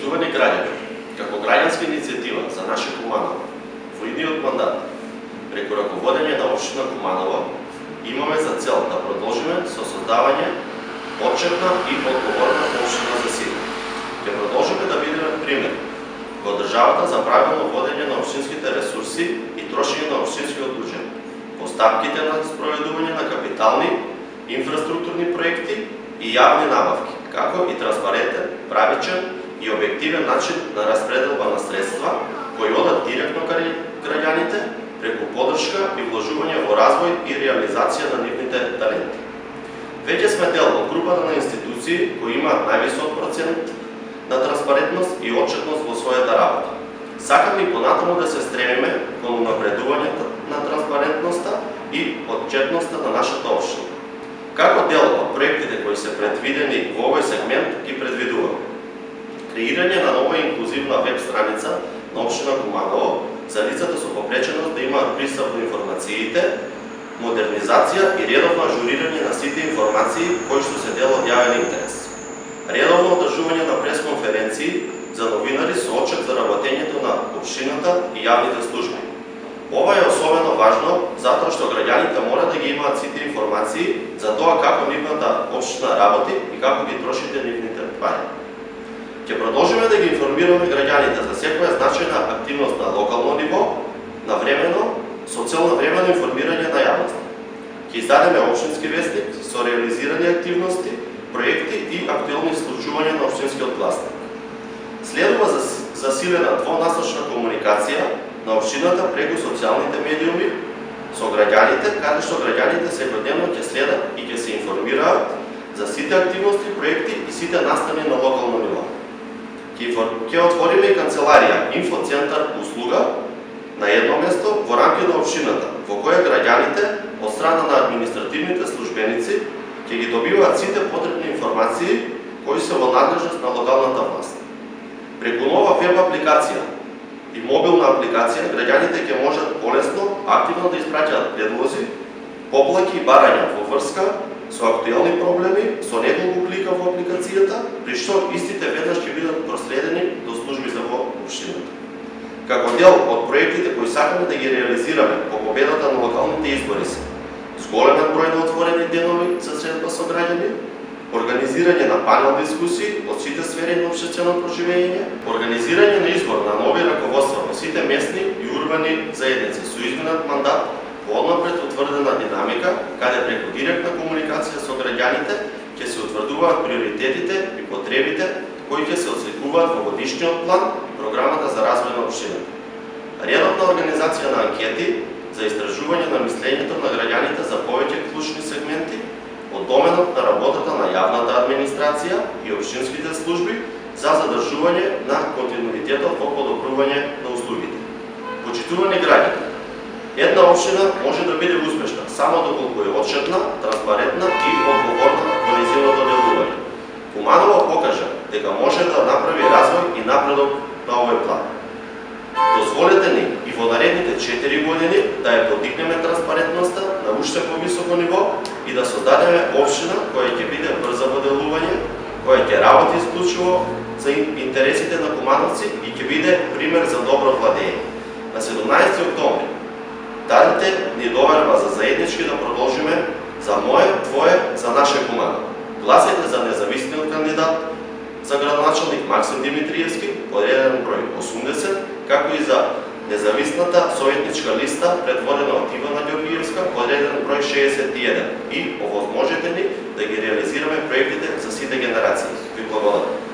Почитувани граѓани, како граѓанска иницијатива за наше Куманово, во идниот мандат, преку раководење на општина Куманово, имаме за цел да продолжиме со создавање отчетна и одговорна општина за сила. Ќе продолжиме да бидеме пример во државата за правилно водење на општинските ресурси и трошење на општинскиот буџет, постапките на спроведување на капитални, инфраструктурни проекти и јавни набавки, како и транспарентен, правичен и објективен начин на распределба на средства кои одат директно кај граѓаните преку подршка и вложување во развој и реализација на нивните таленти. Веќе сме дел од групата на институции кои имаат највисок процент на транспарентност и отчетност во својата работа. Сакаме и понатаму да се стремиме кон унапредувањето на транспарентноста и отчетноста на нашата општина. Како дел од проектите кои се предвидени во овој сегмент ги предвидуваме креирање на нова инклузивна веб страница на општина Куманово за лицата со попреченост да имаат пристап до информациите, модернизација и редовно ажурирање на сите информации кои што се дел од јавен интерес. Редовно одржување на пресконференции за новинари со отчет за работењето на општината и јавните служби. Ова е особено важно затоа што граѓаните мора да ги имаат сите информации за тоа како нивната општина работи и како ги трошите нивните пари. Ќе продолжиме да ги информираме граѓаните за секоја значајна активност на локално ниво, навремено, со цел навремено информирање на јавноста. Ќе издадеме општински вестник со реализирани активности, проекти и актуелни случувања на општинскиот гласник. Следува засилена двонасочна комуникација на општината преку социјалните медиуми со граѓаните, каде што граѓаните секојдневно ќе следат и ќе се информираат за сите активности, проекти и сите настани на локално ниво. Ќе отвориме и канцеларија Инфоцентар услуга на едно место во рамки на општината, во која граѓаните од страна на административните службеници ќе ги добиваат сите потребни информации кои се во надлежност на локалната власт. Преку нова веб апликација и мобилна апликација граѓаните ќе можат полесно, активно да испраќаат предлози, поплаки и барања во врска со актуелни проблеми со неколку клика во апликацијата, при што истите веднаш ќе бидат проследени до службите во општината. Како дел од проектите кои сакаме да ги реализираме по победата на локалните избори се зголемен број на отворени денови за средба со граѓани, организирање на панел дискусии од сите сфери на општествено проживење, организирање на избор на нови раководства во сите местни и урбани заедници со изменет мандат по однапред утврдена динамика, каде преку директна комуникација со граѓаните ќе се утврдуваат приоритетите и потребите кои ќе се отсликуваат во годишниот план, програмата за развој на општината. Редовна организација на анкети за истражување на мислењето на граѓаните за повеќе клучни сегменти од доменот на работата на јавната администрација и општинските служби за задржување на континуитетот во подобрување на услугите. Почитувани граѓани, една општина може да биде успешна само доколку е отчетна, транспарентна и одговорна во нејзиното делување. Куманово покажа дека може да направи развој и напредок на овој план. Дозволете ни и во наредните 4 години да ја подигнеме транспарентноста на уште повисоко ниво и да создадеме општина која ќе биде брза во делување, која ќе работи исклучиво за интересите на кумановци и ќе биде пример за добро владење. На 17 октомври датите ни доверба за заеднички да продолжиме за мое, твое, за наше Куманово. Гласете за независниот кандидат за градоначалник Максим Димитриевски, подреден број 80, како и за независната советничка листа предводена од Ивана Ѓоргиевска, подреден број 61, и овозможете ни да ги реализираме проектите за сите генерации. Ви благодарам.